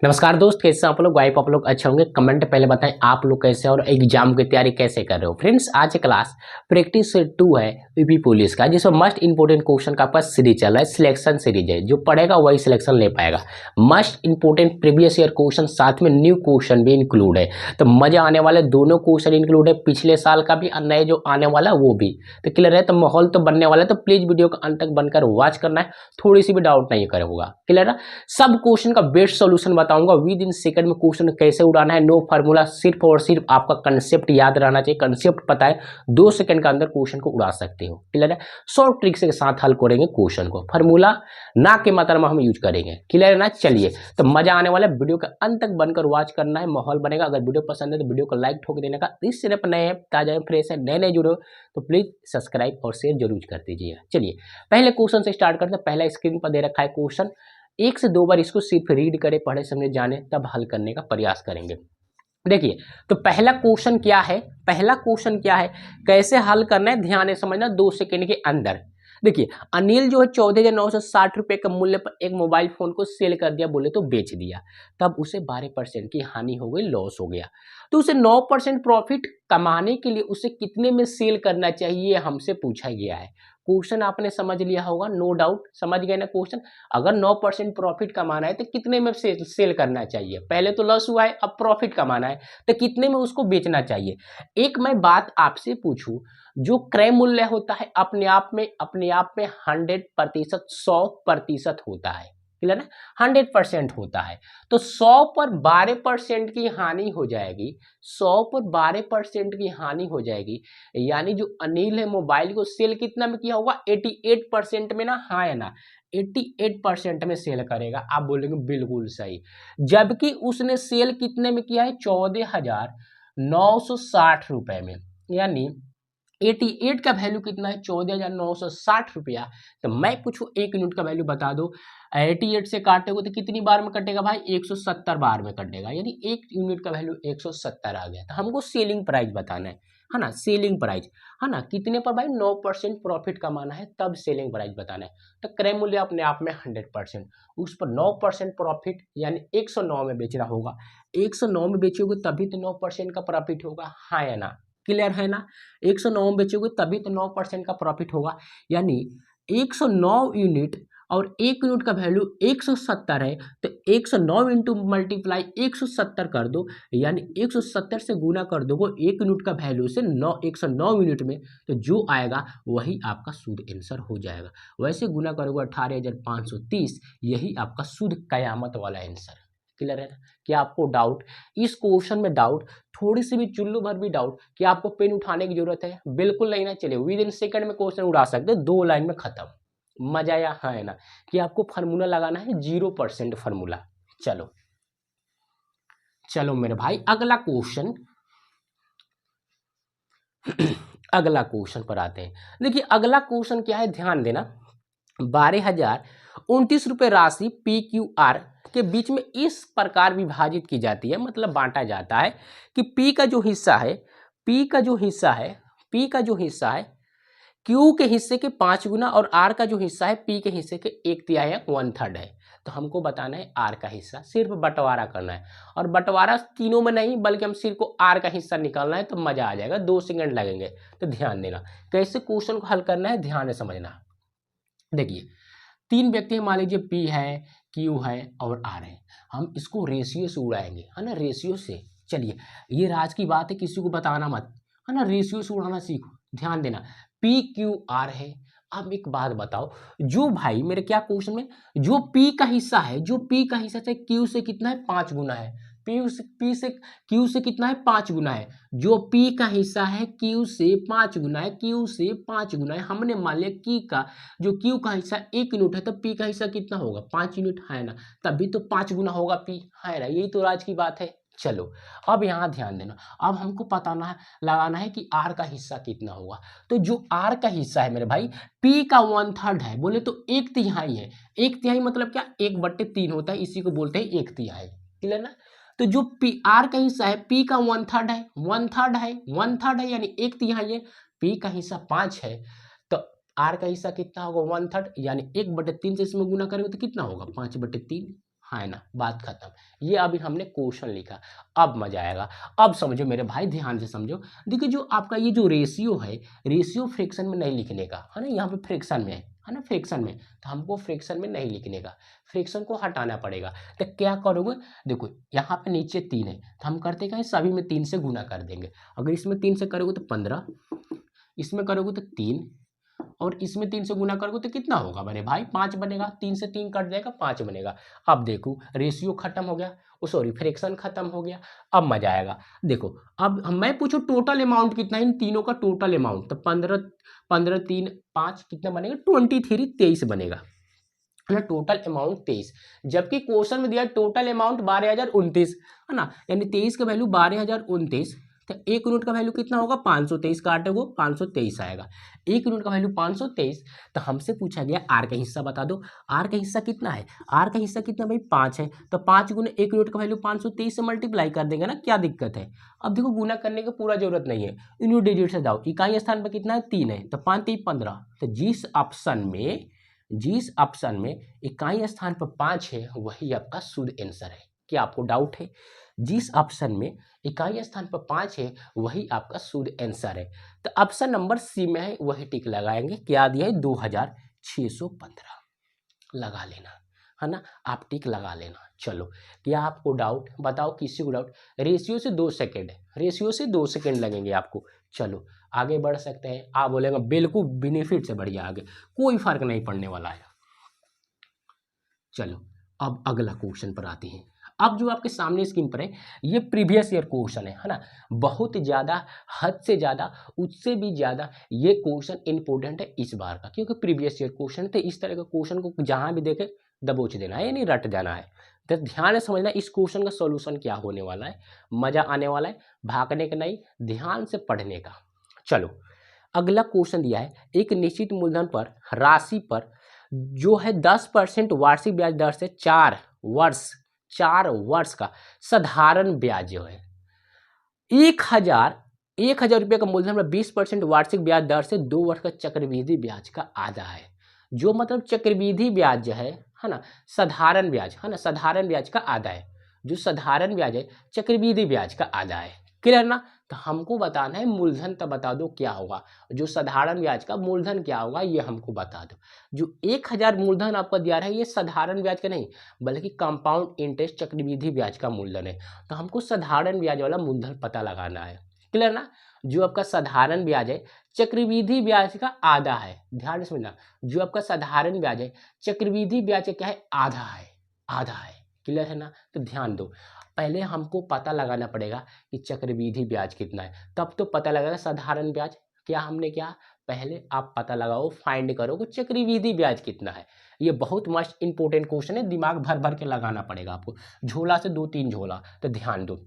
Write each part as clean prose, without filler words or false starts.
नमस्कार दोस्त, कैसे हैं आप लोग। वाइप आप लोग अच्छे होंगे। कमेंट पहले बताएं आप लोग कैसे हैं और एग्जाम की तैयारी कैसे कर रहे हो। फ्रेंड्स, आज क्लास प्रैक्टिस 2 है यूपी पुलिस का, जिसमें मस्ट इंपोर्टेंट क्वेश्चन का आपका सीरीज चल रहा है। सिलेक्शन सीरीज है, जो पढ़ेगा वही सिलेक्शन ले पाएगा। Must important previous year question, साथ में न्यू क्वेश्चन भी इंक्लूड है। तो मजा आने वाले दोनों क्वेश्चन इंक्लूड है, पिछले साल का भी और नए जो आने वाला वो भी। तो क्लियर है, तो माहौल तो बनने वाला है। तो प्लीज वीडियो का अंत तक बनकर वॉच करना है, थोड़ी सी भी डाउट नहीं करेगा। क्लियर है, सब क्वेश्चन का बेस्ट सोल्यूशन बताऊंगा विद इन सेकंड में। क्वेश्चन कैसे उड़ाना है, नो फार्मूला, सिर्फ और सिर्फ आपका कंसेप्ट याद रहना चाहिए। कंसेप्ट पता है, 2 सेकंड के अंदर क्वेश्चन को उड़ा सकते हो। क्लियर है, शॉर्ट ट्रिक के साथ हल करेंगे क्वेश्चन को, फार्मूला ना के मात्रा में हम यूज करेंगे। क्लियर है ना। चलिए, तो मजा आने वाला है, वीडियो का अंत तक बनकर वॉच करना है, माहौल बनेगा। अगर वीडियो पसंद है तो वीडियो को लाइक ठोक देने का। इस चैनल पर नए हैं, ताजा है, फ्रेश है, नए नए जुड़े हो तो प्लीज सब्सक्राइब और शेयर जरूर कर दीजिएगा। चलिए पहले क्वेश्चन से स्टार्ट करते हैं। पहला स्क्रीन पर दे रखा है क्वेश्चन, 1 से 2 बार इसको सिर्फ रीड करें, पढ़े समझे जाने, तब हल करने का प्रयास करेंगे। देखिए, तो पहला क्वेश्चन क्या है, पहला क्वेश्चन क्या है, कैसे हल करना है, ध्यान से समझना 2 सेकंड के अंदर। देखिए, अनिल जो है 14,960 रुपए के मूल्य पर एक मोबाइल फोन को सेल कर दिया, बोले तो बेच दिया। तब उसे 12% की हानि हो गई, लॉस हो गया। तो उसे 9% प्रॉफिट कमाने के लिए उसे कितने में सेल करना चाहिए, हमसे पूछा गया है। क्वेश्चन आपने समझ लिया होगा, नो डाउट समझ गए ना क्वेश्चन। अगर 9% प्रॉफिट कमाना है तो कितने में सेल करना चाहिए। पहले तो लॉस हुआ है, अब प्रॉफिट कमाना है तो कितने में उसको बेचना चाहिए। एक मैं बात आपसे पूछूं, जो क्रय मूल्य होता है अपने आप में 100%, 100% होता है। क्लियर है, 100% होता है। तो 100 पर 12% की हानि हो जाएगी, 100 पर 12% की हानि हो जाएगी। यानी जो अनिल है मोबाइल को सेल कितना में किया होगा, 88% में ना, हाँ या ना, 88% में सेल करेगा। आप बोलेंगे बिल्कुल सही। जबकि उसने सेल कितने में किया है, 14,960 रुपए में। यानी 88 का वैल्यू कितना है, 14,960 रुपया। तो मैं पूछूं 1 यूनिट का वैल्यू बता दो। 88 से काटेगा तो कितनी बार में कटेगा भाई, 170 बार में कटेगा। यानी 1 यूनिट का वैल्यू 170 आ गया। तो हमको सेलिंग प्राइस बताना है ना, सेलिंग प्राइस, है ना, कितने पर भाई, 9% प्रॉफिट कमाना है, तब सेलिंग प्राइस बताना है। तो क्रय मूल्य अपने आप में 100%, उस पर 9% प्रॉफिट, यानी 109 में बेचना होगा। 109 में बेचोगे तभी तो 9% का प्रॉफिट होगा, हाँ या ना। क्लियर है ना, 109 में बेचोगे तभी तो 9% का प्रॉफिट होगा। यानी 109 यूनिट और 1 यूनिट का वैल्यू 170 है, तो 109 इंटू मल्टीप्लाई 170 कर दो, यानी 170 से गुना कर दोगे 1 यूनिट का वैल्यू से 109 यूनिट में, तो जो आएगा वही आपका शुद्ध आंसर हो जाएगा। वैसे गुना करोगे 18,530, यही आपका शुद्ध कयामत वाला आंसर। क्लियर है ना। क्या आपको डाउट, इस क्वेश्चन में डाउट, थोड़ी सी भी चुल्लू भर भी डाउट कि आपको पेन उठाने की जरूरत है, बिल्कुल नहीं ना। चलिए विद इन सेकंड में क्वेश्चन उड़ा सकते, 2 लाइन में खत्म। मजा आया, हाँ है ना, कि आपको फार्मूला लगाना है 0% फार्मूला। चलो चलो मेरे भाई, अगला क्वेश्चन अगला क्वेश्चन पर आते हैं। देखिए अगला क्वेश्चन क्या है, ध्यान देना। 12,029 रुपए राशि पी क्यू आर के बीच में इस प्रकार विभाजित की जाती है, मतलब बांटा जाता है कि पी का जो हिस्सा है, पी का जो हिस्सा है, पी का जो हिस्सा है क्यू के हिस्से के 5 गुना, और आर का जो हिस्सा है पी के हिस्से के 1/3 या 1/3 है। तो हमको बताना है आर का हिस्सा, सिर्फ बंटवारा करना है। और बंटवारा तीनों में नहीं, बल्कि हम सिर्फ को आर का हिस्सा निकालना है, तो मजा आ जाएगा, 2 सेकंड लगेंगे। तो ध्यान देना कैसे क्वेश्चन को हल करना है, ध्यान से समझना। देखिए 3 व्यक्ति हैं, मान लीजिए पी है, क्यू है और आर है। हम इसको रेशियो से उड़ाएंगे, है ना, रेशियो से। चलिए ये राज की बात है, किसी को बताना मत, है ना, रेशियो से उड़ाना सीखो। ध्यान देना, पी क्यू आर है। अब एक बात बताओ, जो भाई मेरे क्या क्वेश्चन में, जो पी का हिस्सा है, जो पी का हिस्सा से क्यू से कितना है, 5 गुना है। पी से क्यू से कितना है, 5 गुना है। जो पी का हिस्सा है क्यू से 5 गुना है, क्यू से 5 गुना है। हमने मान लिया की का जो क्यू का हिस्सा 1 यूनिट है, तो पी का हिस्सा कितना होगा, 5 यूनिट, है ना, तभी तो 5 गुना होगा पी, है ना, यही तो राज की बात है। चलो अब यहाँ ध्यान देना, अब हमको पताना है, लगाना है कि आर का हिस्सा कितना होगा। तो जो आर का हिस्सा है मेरे भाई, पी का 1/3 है, बोले तो 1/3 है। 1/3 मतलब क्या, 1/3 होता है, इसी को बोलते हैं 1/3। क्लियर ना। तो जो पी आर का हिस्सा है, पी का 1/3 है, 1/3 है, 1/3 है, यानी 1/3 है। पी का हिस्सा 5 है, तो आर का हिस्सा कितना होगा, 1/3, यानी 1/3 से इसमें गुना करेंगे तो कितना होगा, 5/3, हाँ ना, बात खत्म। ये अभी हमने क्वेश्चन लिखा, अब मजा आएगा। अब समझो मेरे भाई, ध्यान से समझो। देखिए जो आपका ये जो रेशियो है, रेशियो फ्रैक्शन में नहीं लिखने का है ना, यहाँ पे फ्रैक्शन में है ना, फ्रैक्शन में, तो हमको फ्रैक्शन में नहीं लिखने का, फ्रैक्शन को हटाना पड़ेगा। तो क्या करोगे, देखो यहाँ पे नीचे 3 है, तो हम करते क्या है, सभी में 3 से गुना कर देंगे। अगर इसमें 3 से करोगे तो 15, इसमें करोगे तो 3, और इसमें 3 से गुना करोगे तो कितना होगा मेरे भाई, 5 बनेगा। 3 से 3 कट जाएगा, 5 बनेगा। अब देखो रेशियो खत्म हो गया, सॉरी फ्रैक्शन खत्म हो गया। अब मजा आएगा। देखो अब मैं पूछूं टोटल अमाउंट कितना है, इन तीनों का टोटल अमाउंट, तो 15 15 3 5 कितना बनेगा, 23, 23 बनेगा है ना, टोटल अमाउंट 23। जबकि क्वेश्चन में दिया टोटल अमाउंट 12,029 है ना, यानी 23 का वैल्यू 12,029, तो 1 यूनिट का वैल्यू कितना होगा, 523, काटेगो 523 आएगा। 1 यूनिट का वैल्यू 523। तो हमसे पूछा गया आर का हिस्सा बता दो। आर का हिस्सा कितना है, आर का हिस्सा कितना भाई 5 है, तो 5 गुने 1 यूनिट का वैल्यू 523 से मल्टीप्लाई कर देंगे ना, क्या दिक्कत है। अब देखो गुना करने की पूरा जरूरत नहीं है, यूनिट डिजिट से जाओ। इकाई स्थान पर कितना है 3 है, तो 5 3 15, तो जिस ऑप्शन में इकाई स्थान पर 5 है वही आपका शुद्ध आंसर है। क्या आपको डाउट है, जिस ऑप्शन में इकाई स्थान पर 5 है वही आपका शुद्ध आंसर है। तो ऑप्शन नंबर सी में है, वही टिक लगाएंगे। क्या दिया है 2615, लगा लेना है ना, आप टिक लगा लेना। चलो क्या आपको डाउट, बताओ किसी को डाउट। रेशियो से 2 सेकेंड है, रेशियो से 2 सेकेंड लगेंगे आपको। चलो आगे बढ़ सकते हैं। आप बोलेंगे बिल्कुल बेनिफिट से बढ़िया, आगे कोई फर्क नहीं पड़ने वाला है। चलो अब अगला क्वेश्चन पर आते हैं। अब जो आपके सामने स्क्रीन पर है ये प्रीवियस ईयर क्वेश्चन है ना, बहुत ज़्यादा, हद से ज़्यादा, उससे भी ज़्यादा ये क्वेश्चन इंपॉर्टेंट है इस बार का, क्योंकि प्रीवियस ईयर क्वेश्चन थे। इस तरह के क्वेश्चन को जहाँ भी देखे दबोच देना है, यानी रट जाना है। तो ध्यान से समझना इस क्वेश्चन का सॉल्यूशन क्या होने वाला है, मज़ा आने वाला है, भागने का नहीं, ध्यान से पढ़ने का। चलो अगला क्वेश्चन दिया है, एक निश्चित मूलधन पर राशि पर जो है 10% वार्षिक ब्याज दर से 4 वर्ष का साधारण ब्याज जो है 1,000 रुपये का मूलधन पर 20% वार्षिक ब्याज दर से 2 वर्ष का चक्रवृद्धि ब्याज का आधा है। जो मतलब चक्रवृद्धि ब्याज जो है ना, साधारण ब्याज है ना, साधारण ब्याज का आधा है। जो साधारण ब्याज है चक्रवृद्धि ब्याज का आधा है। क्लियर ना, तो हमको बताना है मूलधन, तो बता दो क्या होगा, जो साधारण ब्याज का मूलधन क्या होगा ये हमको बता दो। जो 1,000 मूलधन आपका दिया रहा है ये साधारण ब्याज का नहीं, बल्कि कंपाउंड इंटरेस्ट चक्रवृद्धि ब्याज का मूलधन है। तो हमको साधारण ब्याज वाला मूलधन पता लगाना है। क्लियर ना, जो आपका साधारण ब्याज है चक्रवृद्धि ब्याज का आधा है। ध्यान से समझना, जो आपका साधारण ब्याज है चक्रवृद्धि ब्याज का क्या है, आधा है, आधा है। क्लियर है ना, तो ध्यान दो, पहले हमको पता लगाना पड़ेगा कि चक्रवृद्धि ब्याज कितना है, तब तो पता लगेगा साधारण ब्याज। क्या हमने क्या, पहले आप पता लगाओ, फाइंड करो कि चक्रवृद्धि ब्याज कितना है। ये बहुत मस्ट इंपॉर्टेंट क्वेश्चन है, दिमाग भर भर के लगाना पड़ेगा आपको, झोला से 2-3 झोला। तो ध्यान दो,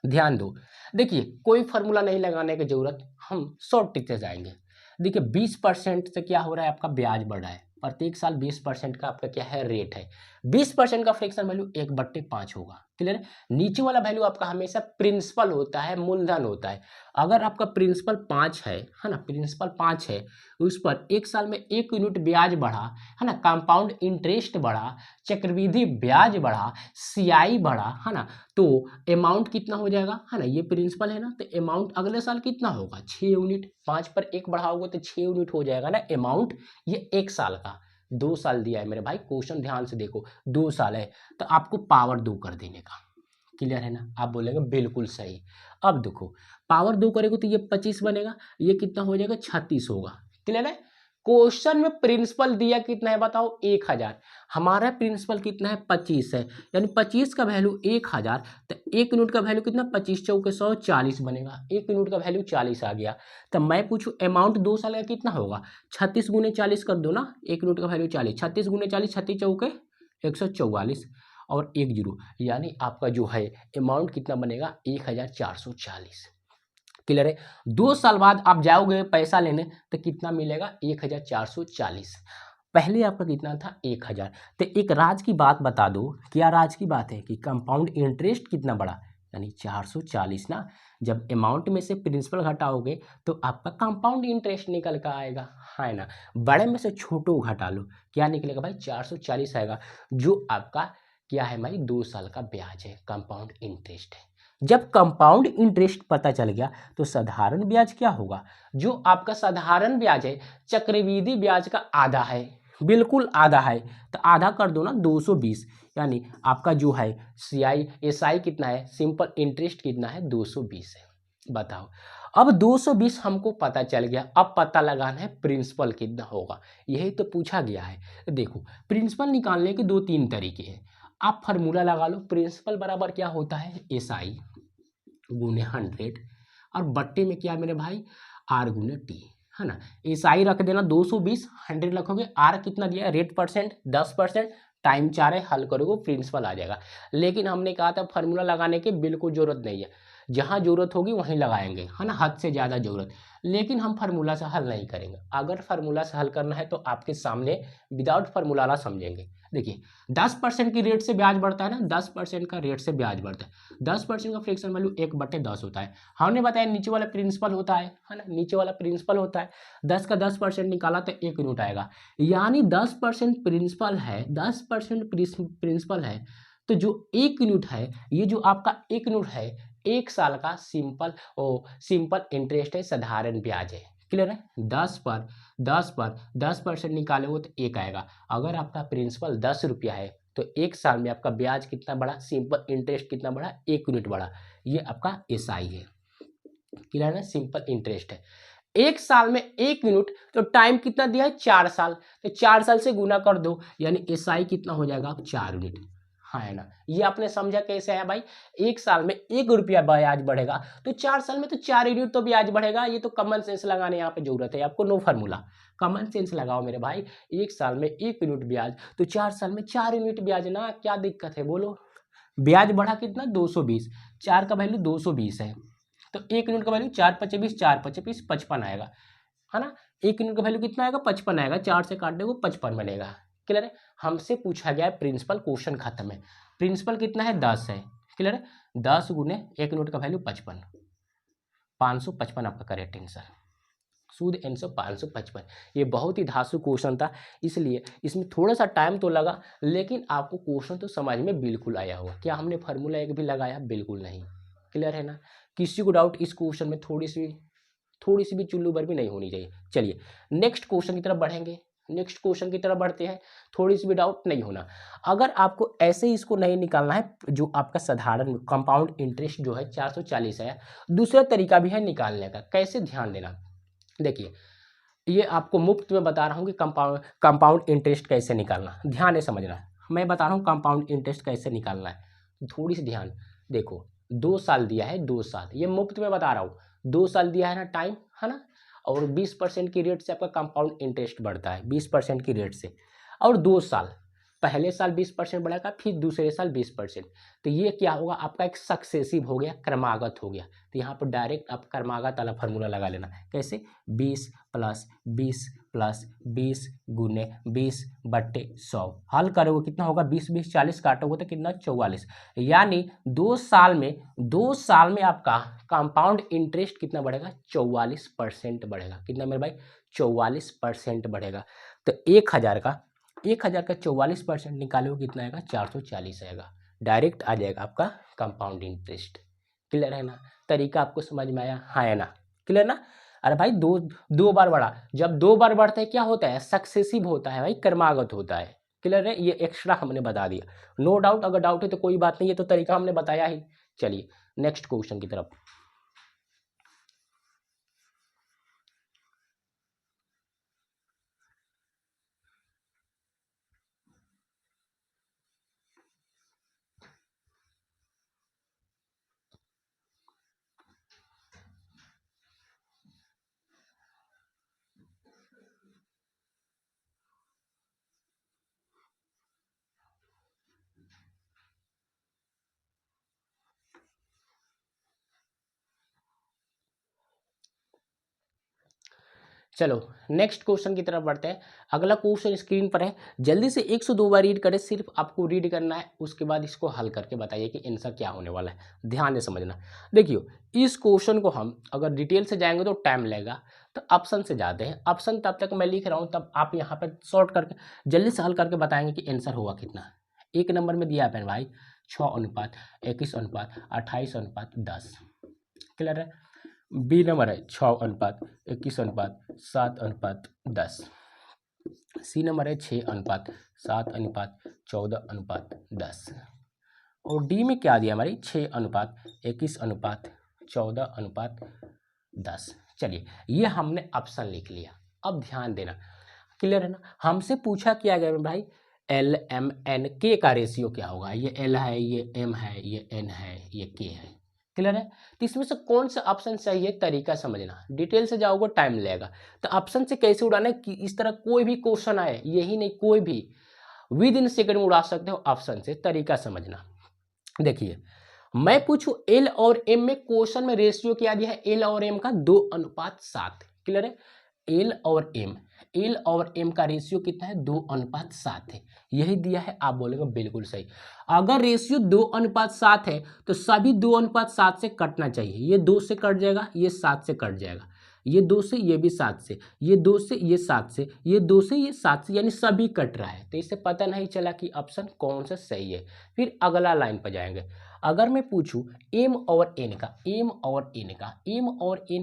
ध्यान दो। देखिए कोई फार्मूला नहीं लगाने की जरूरत, हम शॉर्ट ट्रिक से जाएंगे। देखिए 20% से क्या हो रहा है, आपका ब्याज बढ़ रहा है प्रत्येक साल। 20% का आपका क्या है, रेट है। 20% का फ्रैक्शन वैल्यू 1/5 होगा। क्लियर है, नीचे वाला वैल्यू आपका हमेशा प्रिंसिपल होता है, मूलधन होता है। अगर आपका प्रिंसिपल 5 है ना, प्रिंसिपल 5 है, उस पर एक साल में 1 यूनिट ब्याज बढ़ा है ना, कंपाउंड इंटरेस्ट बढ़ा, चक्रवृद्धि ब्याज बढ़ा, सीआई बढ़ा है ना, तो अमाउंट कितना हो जाएगा है ना, ये प्रिंसिपल है ना, तो अमाउंट अगले साल कितना होगा, 6 यूनिट। 5 पर 1 बढ़ाओगे तो 6 यूनिट हो जाएगा ना अमाउंट। ये 1 साल का, 2 साल दिया है मेरे भाई, क्वेश्चन ध्यान से देखो, 2 साल है तो आपको पावर 2 कर देने का। क्लियर है ना, आप बोलेंगे बिल्कुल सही। अब देखो पावर 2 करेगा तो ये 25 बनेगा, ये कितना हो जाएगा 36 होगा। क्लियर है, क्वेश्चन में प्रिंसिपल दिया कितना है बताओ, 1,000। हमारा प्रिंसिपल कितना है, 25 है, यानी 25 का वैल्यू 1,000, तो 1 यूनिट का वैल्यू कितना, 25 चौके 100, 40 बनेगा। 1 यूनिट का वैल्यू 40 आ गया। तो मैं पूछूं अमाउंट 2 साल का कितना होगा, 36 गुने 40 कर दो ना, 1 यूनिट का वैल्यू 40, 36 गुने 40, 36 चौके 144 और 1 जीरो, यानी आपका जो है अमाउंट कितना बनेगा, 1,440। क्लियर है, 2 साल बाद आप जाओगे पैसा लेने तो कितना मिलेगा, 1,440। पहले आपका कितना था, 1,000। तो एक राज की बात बता दो, क्या राज की बात है कि कंपाउंड इंटरेस्ट कितना बढ़ा, यानी 440 ना। जब अमाउंट में से प्रिंसिपल घटाओगे तो आपका कंपाउंड इंटरेस्ट निकल कर आएगा, है ना। बड़े में से छोटो घटा लो, क्या निकलेगा भाई, 440 आएगा। जो आपका क्या है भाई, 2 साल का ब्याज है, कंपाउंड इंटरेस्ट है। जब कंपाउंड इंटरेस्ट पता चल गया तो साधारण ब्याज क्या होगा, जो आपका साधारण ब्याज है चक्रवृद्धि ब्याज का आधा है, बिल्कुल आधा है, तो आधा कर दो ना 220, यानी आपका जो है एसआई कितना है, सिंपल इंटरेस्ट कितना है, 220 है। बताओ, अब 220 हमको पता चल गया, अब पता लगाना है प्रिंसिपल कितना होगा, यही तो पूछा गया है। देखो, प्रिंसिपल निकालने के 2-3 तरीके हैं। आप फार्मूला लगा लो, प्रिंसिपल बराबर क्या होता है, एसआई गुने 100, और बट्टे में क्या मेरे भाई, आर गुने टी, है ना। एसआई रख देना 220, 100 रखोगे, आर कितना दिया है, रेट परसेंट 10%, टाइम 4 है, हल करोगे प्रिंसिपल आ जाएगा। लेकिन हमने कहा था फार्मूला लगाने की बिल्कुल जरूरत नहीं है, जहाँ जरूरत होगी वहीं लगाएंगे, है ना, हद से ज़्यादा जरूरत। लेकिन हम फार्मूला से हल नहीं करेंगे, अगर फार्मूला से हल करना है तो आपके सामने विदाउट फार्मूला वाला समझेंगे। देखिए, 10% की रेट से ब्याज बढ़ता है ना, 10% का रेट से ब्याज बढ़ता है, 10% का फ्रैक्शन वैल्यू 1/10 होता है। हमने बताया नीचे वाला प्रिंसिपल होता है ना, नीचे वाला प्रिंसिपल होता है, 10 का 10% निकाला तो 1 यूनिट आएगा, यानी 10% प्रिंसिपल है, 10% प्रिंसिपल है, तो जो 1 यूनिट है, ये जो आपका 1 यूनिट है, 1 साल का सिंपल इंटरेस्ट है, साधारण ब्याज है। क्लियर है, 10% निकाले हो तो 1 आएगा। अगर आपका प्रिंसिपल 10 रुपया है तो 1 साल में आपका ब्याज कितना बढ़ा, सिंपल इंटरेस्ट कितना बढ़ा, 1 यूनिट बढ़ा, ये आपका एसआई है। क्लियर है, सिंपल इंटरेस्ट है। 1 साल में 1 यूनिट, तो टाइम कितना दिया है, 4 साल, तो 4 साल से गुना कर दो, यानी एसआई कितना हो जाएगा, 4 यूनिट, हाँ है ना। ये आपने समझा कैसे है भाई, 1 साल में 1 रुपया ब्याज बढ़ेगा तो 4 साल में तो 4 यूनिट तो ब्याज बढ़ेगा। ये तो कॉमन सेंस लगाने यहाँ पे जरूरत है आपको, नो फार्मूला, कॉमन सेंस लगाओ मेरे भाई। 1 साल में 1 यूनिट ब्याज तो 4 साल में 4 यूनिट ब्याज ना, क्या दिक्कत है बोलो। ब्याज बढ़ा कितना, 220, 4 का वैल्यू 220 है, तो 1 यूनिट का वैल्यू 4×5 = 4 × 5 = 55 आएगा, है ना। 1 यूनिट का वैल्यू कितना आएगा, 55 आएगा, 4 से काट देगा 55 बनेगा। क्लियर है, हमसे पूछा गया है प्रिंसिपल, क्वेश्चन खत्म है। प्रिंसिपल कितना है, 10 है। क्लियर है, 10 गुने 1 यूनिट का वैल्यू 55, 555 आपका करेक्ट आंसर, सूद आंसर 555। ये बहुत ही धांसू क्वेश्चन था, इसलिए इसमें थोड़ा सा टाइम तो लगा, लेकिन आपको क्वेश्चन तो समझ में बिल्कुल आया होगा। क्या हमने फार्मूला एक भी लगाया, बिल्कुल नहीं। क्लियर है ना, किसी को डाउट इस क्वेश्चन में थोड़ी सी भी चुल्लू भर भी नहीं होनी चाहिए। चलिए नेक्स्ट क्वेश्चन की तरफ बढ़ेंगे, नेक्स्ट क्वेश्चन की तरफ बढ़ते हैं, थोड़ी सी भी डाउट नहीं होना। अगर आपको ऐसे ही इसको नहीं निकालना है, जो आपका साधारण कंपाउंड इंटरेस्ट जो है 440 है, दूसरा तरीका भी है निकालने का, कैसे, ध्यान देना। देखिए, ये आपको मुफ्त में बता रहा हूँ कि कंपाउंड इंटरेस्ट कैसे निकालना, ध्यान से समझना। मैं बता रहा हूँ कंपाउंड इंटरेस्ट कैसे निकालना है, थोड़ी सी ध्यान। देखो, 2 साल दिया है, 2 साल, ये मुफ्त में बता रहा हूँ, 2 साल दिया है ना टाइम, है ना, और 20% की रेट से आपका कंपाउंड इंटरेस्ट बढ़ता है, 20% की रेट से, और 2 साल, पहले साल 20% बढ़ेगा, फिर दूसरे साल 20%, तो ये क्या होगा, आपका एक सक्सेसिव हो गया, क्रमागत हो गया। तो यहाँ पर डायरेक्ट आप क्रमागत वाला फार्मूला लगा लेना, कैसे, 20 + 20 + 20 गुने 20/100, हल करोगे कितना होगा, 20 20 40 काटोगे तो कितना, 44, यानी 2 साल में आपका कंपाउंड इंटरेस्ट कितना बढ़ेगा, 44% बढ़ेगा। कितना मेरे भाई, 44% बढ़ेगा। तो 1000 का 44% निकालोगे कितना आएगा, 440 आएगा, डायरेक्ट आ जाएगा आपका कंपाउंड इंटरेस्ट। क्लियर है ना, तरीका आपको समझ में आया, हाँ है ना, क्लियर ना। अरे भाई, दो बार बढ़ा, जब 2 बार बढ़ता है क्या होता है, सक्सेसिव होता है भाई, क्रमागत होता है। क्लियर है, ये एक्स्ट्रा हमने बता दिया, नो डाउट। अगर डाउट है तो कोई बात नहीं, ये तो तरीका हमने बताया ही। चलिए नेक्स्ट क्वेश्चन की तरफ। चलो नेक्स्ट क्वेश्चन की तरफ बढ़ते हैं। अगला क्वेश्चन स्क्रीन पर है, जल्दी से 102 बार रीड करें, सिर्फ आपको रीड करना है, उसके बाद इसको हल करके बताइए कि आंसर क्या होने वाला है, ध्यान से समझना। देखियो, इस क्वेश्चन को हम अगर डिटेल से जाएंगे तो टाइम लगेगा, तो ऑप्शन से जाते हैं। ऑप्शन तब तक मैं लिख रहा हूँ, तब आप यहाँ पर शॉर्ट करके जल्दी से हल करके बताएंगे कि आंसर होगा कितना। एक नंबर में दिया है मेरे भाई 6:21:28:10। क्लियर है। बी नंबर है 6:21:7:10। सी नंबर है 6:7:14:10। और डी में क्या दिया हमारी 6:21:14:10। चलिए ये हमने ऑप्शन लिख लिया। अब ध्यान देना, क्लियर है ना। हमसे पूछा क्या गया भाई एल एम एन के का रेशियो क्या होगा। ये एल है, ये एम है, ये एन है, ये के है। क्लियर है। तो इसमें से कौन सा ऑप्शन सही है, तरीका समझना। डिटेल से जाओगे टाइम लगेगा। तो ऑप्शन से कैसे उड़ाना है कि इस तरह कोई भी क्वेश्चन आए, यही नहीं कोई भी विद इन सेकंड में उड़ा सकते हो ऑप्शन से। तरीका समझना। देखिए मैं पूछूं एल और एम में, क्वेश्चन में रेशियो क्या दिया है, एल और एम का 2:7। क्लियर है। एल और एम का रेशियो कितना है, 2:7 है। यही दिया है। आप बोलेंगे बिल्कुल सही। अगर रेशियो 2:7 है तो सभी 2:7 से कटना चाहिए। ये 2 से कट जाएगा, ये 7 से कट जाएगा, ये 2 से, ये भी 7 से, ये 2 से, ये 7 से, ये 2 से, ये 7 से, यानी सभी कट रहा है। तो इससे पता नहीं चला कि ऑप्शन कौन सा सही है। फिर अगला लाइन पर जाएंगे। अगर मैं पूछूं एम और एन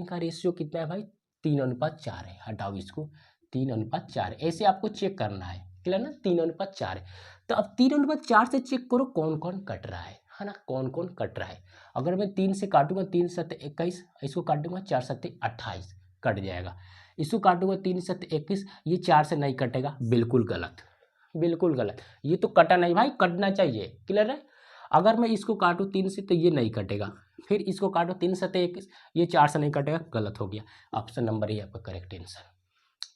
का रेशियो कितना है भाई, 3:4 है। हटाओ इसको, 3:4। ऐसे आपको चेक करना है। क्लियर ना, 3:4 है। तो अब 3:4 से चेक करो कौन कौन कट रहा है ना, कौन कौन कट रहा है। अगर मैं 3 से काटूंगा, 3 7 21, इसको काटूंगा 4 7 28, कट जाएगा। इसको काटूंगा 3 7 21, ये 4 से नहीं कटेगा। बिल्कुल गलत, बिल्कुल गलत। ये तो कटा नहीं भाई, कटना चाहिए। क्लियर है। अगर मैं इसको काटूं 3 से तो ये नहीं कटेगा। फिर इसको काटो 3 7 21, ये 4 से नहीं कटेगा। गलत हो गया। ऑप्शन नंबर ही आपका करेक्ट आंसर।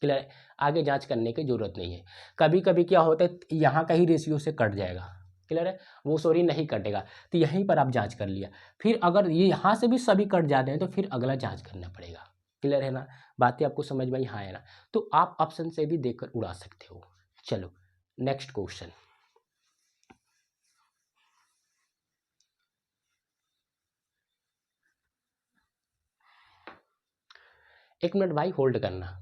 क्लियर है। आगे जांच करने की जरूरत नहीं है। कभी कभी क्या होता है, यहाँ का ही रेशियो से कट जाएगा। क्लियर है, वो सॉरी नहीं कटेगा। तो यहीं पर आप जांच कर लिया। फिर अगर ये यहाँ से भी सभी कट जाते हैं तो फिर अगला जांच करना पड़ेगा। क्लियर है ना, बातें आपको समझ में आई, हाँ है ना। तो आप ऑप्शन से भी देखकर उड़ा सकते हो। चलो नेक्स्ट क्वेश्चन। एक मिनट भाई होल्ड करना।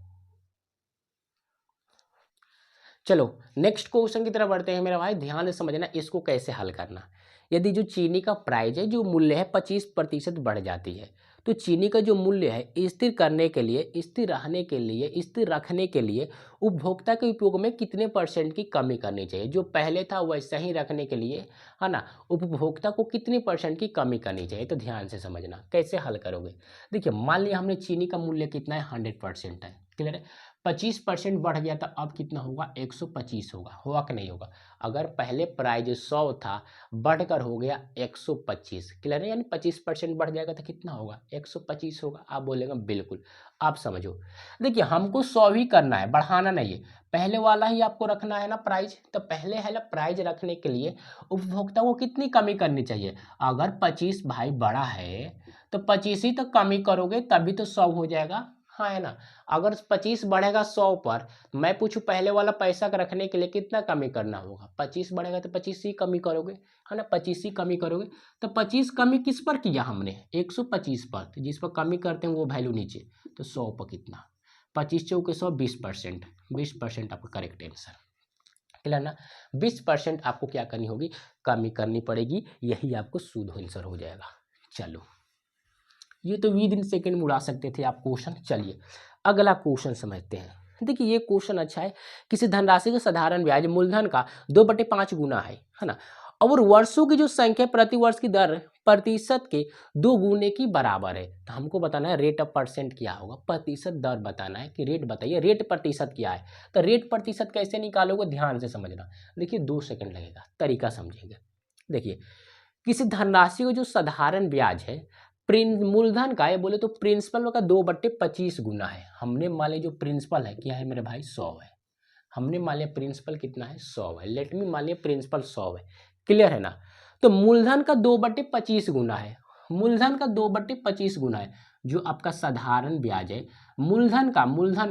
चलो नेक्स्ट क्वेश्चन की तरफ बढ़ते हैं मेरा भाई। ध्यान से समझना इसको कैसे हल करना। यदि जो चीनी का प्राइस है, जो मूल्य है 25% बढ़ जाती है, तो चीनी का जो मूल्य है स्थिर करने के लिए, स्थिर रहने के लिए, स्थिर रखने के लिए उपभोक्ता के उपयोग में कितने % की कमी करनी चाहिए। जो पहले था वैसा ही रखने के लिए, है ना, उपभोक्ता को कितने % की कमी करनी चाहिए। तो ध्यान से समझना कैसे हल करोगे। देखिए मान लिया हमने चीनी का मूल्य कितना है, 100% है। क्लियर है। 25% बढ़ गया तो अब कितना होगा, 125 होगा कि नहीं होगा। अगर पहले प्राइस 100 था, बढ़कर हो गया 125। क्लियर है। यानी 25% बढ़ जाएगा तो कितना होगा, 125 होगा। आप बोलेंगे बिल्कुल। आप समझो, देखिए हमको 100 ही करना है, बढ़ाना नहीं है। पहले वाला ही आपको रखना है ना प्राइस। तो पहले है ना प्राइस रखने के लिए उपभोक्ता को कितनी कमी करनी चाहिए। अगर 25 भाई बड़ा है तो 25 ही तो कमी करोगे, तभी तो 100 हो जाएगा, हाँ है ना। अगर 25 बढ़ेगा 100 पर, मैं पूछूं पहले वाला पैसा का रखने के लिए कितना कमी करना होगा। 25 बढ़ेगा तो 25 ही कमी करोगे, है ना, 25 ही कमी करोगे। तो 25 कमी किस पर किया हमने, 125 पर। तो जिस पर कमी करते हैं वो वैल्यू नीचे, तो 100 पर कितना, 25 चौके 100, 20%। 20% आपका करेक्ट आंसर। क्लियर ना। 20% आपको क्या करनी होगी, कमी करनी पड़ेगी। यही आपको शुद्ध आंसर हो जाएगा। चलो ये तो विद इन सेकेंड में उड़ा सकते थे आप क्वेश्चन। चलिए अगला क्वेश्चन समझते हैं। देखिए ये क्वेश्चन अच्छा है। किसी धनराशि का साधारण ब्याज मूलधन का 2/5 गुना है ना, और वर्षों की जो संख्या प्रति वर्ष की दर प्रतिशत के 2 गुने की बराबर है। तो हमको बताना है रेट ऑफ परसेंट क्या होगा, प्रतिशत दर बताना है कि रेट बताइए, रेट प्रतिशत क्या है। तो रेट प्रतिशत कैसे निकालोगे, ध्यान से समझना। देखिए 2 सेकंड लगेगा, तरीका समझेंगे। देखिए किसी धनराशि का जो साधारण ब्याज है मूलधन का, ये बोले तो प्रिंसिपल का 2/25 गुना है। हमने मान लिया जो प्रिंसिपल है क्या है मेरे भाई, 100 है। हमने मान लिया प्रिंसिपल कितना है, 100 है। लेट मी मान लिया प्रिंसिपल 100 है। क्लियर है ना। तो मूलधन का 2/25 गुना है। मूलधन का 2/25 गुना है जो आपका साधारण ब्याज है। मूलधन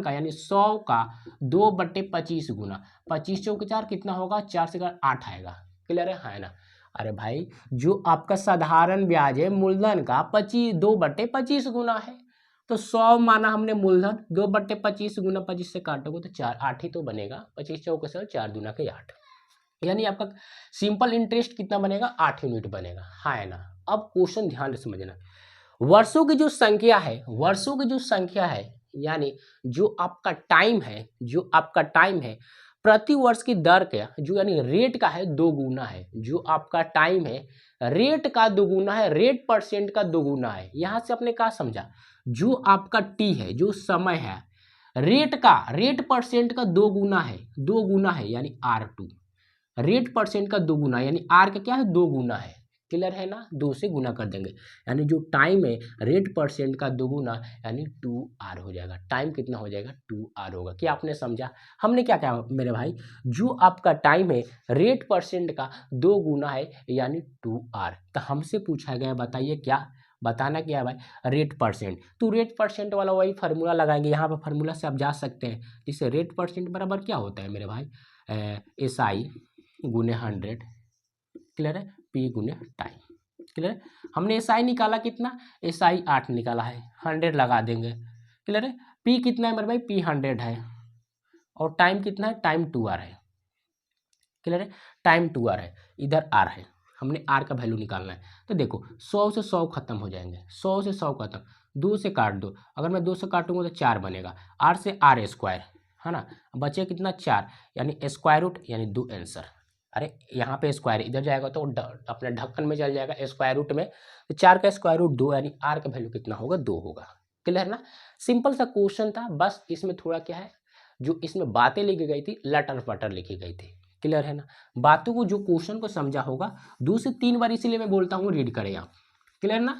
का यानी 100 का 2/25 गुना, 25 चौके 4 कितना होगा, 4 से 8 आएगा। क्लियर है ना। अरे भाई जो आपका साधारण ब्याज है मूलधन का 2/25 गुना है। तो 100 माना हमने मूलधन, 2/25 गुना 25 से काटोगे तो 4, 8 ही तो बनेगा। 25 चौके 100, 4 दूना के 8। यानी आपका सिंपल इंटरेस्ट कितना बनेगा, 8 यूनिट बनेगा, हाँ है ना। अब क्वेश्चन ध्यान से समझना, वर्षों की जो संख्या है, वर्षों की जो संख्या है, यानी जो आपका टाइम है, जो आपका टाइम है प्रति वर्ष की दर का जो यानी रेट का है दो गुना है, जो आपका टाइम है रेट का दोगुना है, रेट परसेंट का दोगुना है। यहां से आपने क्या समझा, जो आपका टी है, जो समय है, रेट का, रेट परसेंट का दो गुना है, दो गुना है यानी R2, रेट परसेंट का दो गुना यानी आर का क्या है, दो गुना है। क्लियर है ना, दो से गुना कर देंगे, यानी जो टाइम है रेट परसेंट का दो गुना यानी 2R हो जाएगा। टाइम कितना हो जाएगा, 2R होगा। क्या आपने समझा, हमने क्या कहा मेरे भाई, जो आपका टाइम है रेट परसेंट का दो गुना है यानी 2R। तो हमसे पूछा गया, बताइए क्या बताना, क्या है भाई, रेट परसेंट। तो रेट परसेंट वाला वही फार्मूला लगाएंगे, यहाँ पर फार्मूला से आप जा सकते हैं, जिससे रेट परसेंट बराबर क्या होता है मेरे भाई, SI गुने 100, क्लियर है, P गुने टाइम, क्लियर है। हमने SI निकाला कितना, SI 8 निकाला है, 100 लगा देंगे, क्लियर है। P कितना है मेरे भाई, P 100 है, और टाइम कितना है, टाइम 2R है, क्लियर है, टाइम 2R है, इधर R है, हमने R का वैल्यू निकालना है। तो देखो 100 से 100 खत्म हो जाएंगे, 100 से 100 खत्म, 2 से काट दो, अगर मैं 2 से काटूंगा तो 4 बनेगा, R से R स्क्वायर है ना, बचे कितना 4, यानी स्क्वायर रूट यानी 2 आंसर। अरे यहाँ पे स्क्वायर इधर जाएगा तो अपने ढक्कन में चल जाएगा स्क्वायर रूट में, तो 4 का स्क्वायर रूट 2 यानी R का वैल्यू कितना होगा, 2 होगा। क्लियर है ना, सिंपल सा क्वेश्चन था, बस इसमें थोड़ा क्या है, जो इसमें बातें लिखी गई थी लटर पटर लिखी गई थी। क्लियर है ना, बातों को जो क्वेश्चन को समझा होगा 2 से 3 बार, इसीलिए मैं बोलता हूँ रीड करें आप। क्लियर ना,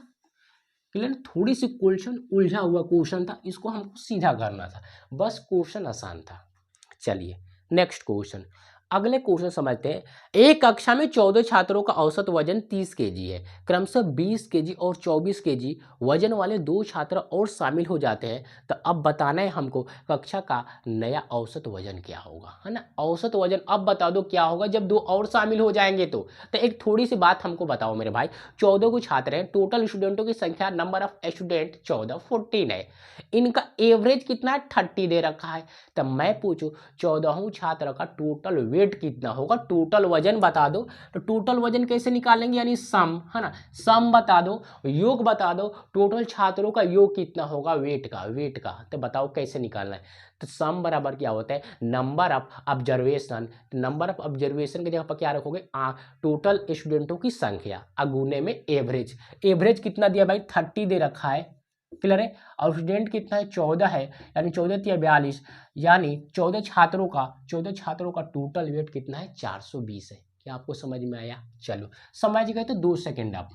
क्लियर, थोड़ी सी क्वेश्चन उलझा हुआ क्वेश्चन था, इसको हमको सीधा करना था, बस क्वेश्चन आसान था। चलिए नेक्स्ट क्वेश्चन, अगले क्वेश्चन समझते हैं। एक कक्षा में 14 छात्रों का औसत वजन 30 केजी है, क्रमशः 20 केजी और 24 केजी वजन वाले दो छात्र और शामिल हो जाते हैं, तो अब बताना है हमको कक्षा का नया औसत वजन क्या होगा, है ना। औसत वजन अब बता दो क्या होगा जब दो और शामिल हो जाएंगे। तो एक थोड़ी सी बात हमको बताओ मेरे भाई, 14 को छात्र हैं, टोटल स्टूडेंटों की संख्या नंबर ऑफ स्टूडेंट 14 है, इनका एवरेज कितना है 30 दे रखा है। तब मैं पूछूं 14 छात्र का टोटल वेट कितना होगा, टोटल वजन बता दो। तो टोटल वजन कैसे निकालेंगे, यानी सम, है ना, सम बता दो, योग बता दो, टोटल छात्रों का योग कितना होगा वेट का, वेट का। तो बताओ कैसे निकालना है। तो सम बराबर क्या होता है, number of observation, number of observation की जगह पर क्या रखोगे, टोटल स्टूडेंटों की संख्या अगुने में एवरेज। एवरेज कितना दिया भाई, 30 दे रखा है, क्लियर है। और स्टूडेंट कितना है, 14 है, यानी 14 या 42, यानी 14 छात्रों का टोटल वेट कितना है, 420 है। क्या आपको समझ में आया, चलो समझ गए तो 2 सेकंड आप।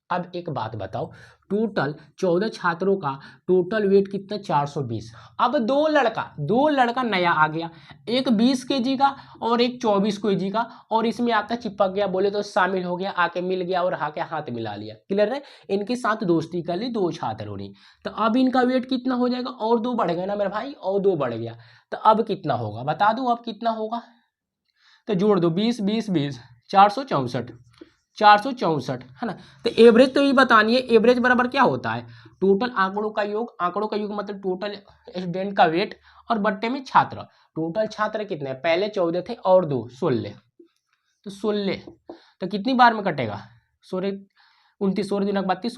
अब एक बात बताओ, टोटल 14 छात्रों का टोटल वेट कितना, 420। अब दो लड़का नया आ गया, एक 20 केजी का और एक 24 केजी का, और इसमें आता चिपक गया, बोले तो शामिल हो गया, आके मिल गया और आके हाथ मिला लिया। क्लियर है, इनके साथ दोस्ती कर ली दो छात्रों ने। तो अब इनका वेट कितना हो जाएगा, और दो बढ़ गया ना मेरे भाई, और दो बढ़ गया। तो अब कितना होगा बता दो, अब कितना होगा, तो जोड़ दो, 20 20 20, 464, 464 है ना। तो एवरेज तो ये बतानी है, एवरेज बराबर क्या होता है, टोटल आंकड़ों का योग, आंकड़ों का योग मतलब टोटल स्टूडेंट का वेट, और बट्टे में छात्र। टोटल छात्र कितने, पहले 14 थे और 2 16, तो 16, तो कितनी बार में कटेगा, 16 29, 16 दिनक 32,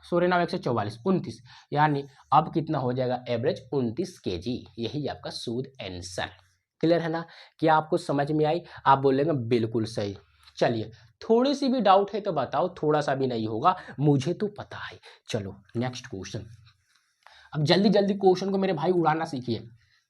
16 9 144, 29, यानी अब कितना हो जाएगा एवरेज 29 केजी। यही आपका शुद्ध आंसर। क्लियर है ना, क्या आपको समझ में आई, आप बोलेंगे बिल्कुल सही। चलिए थोड़ी सी भी डाउट है तो बताओ, थोड़ा सा भी नहीं होगा, मुझे तो पता है। चलो नेक्स्ट क्वेश्चन, अब जल्दी जल्दी क्वेश्चन को मेरे भाई उड़ाना सीखिए।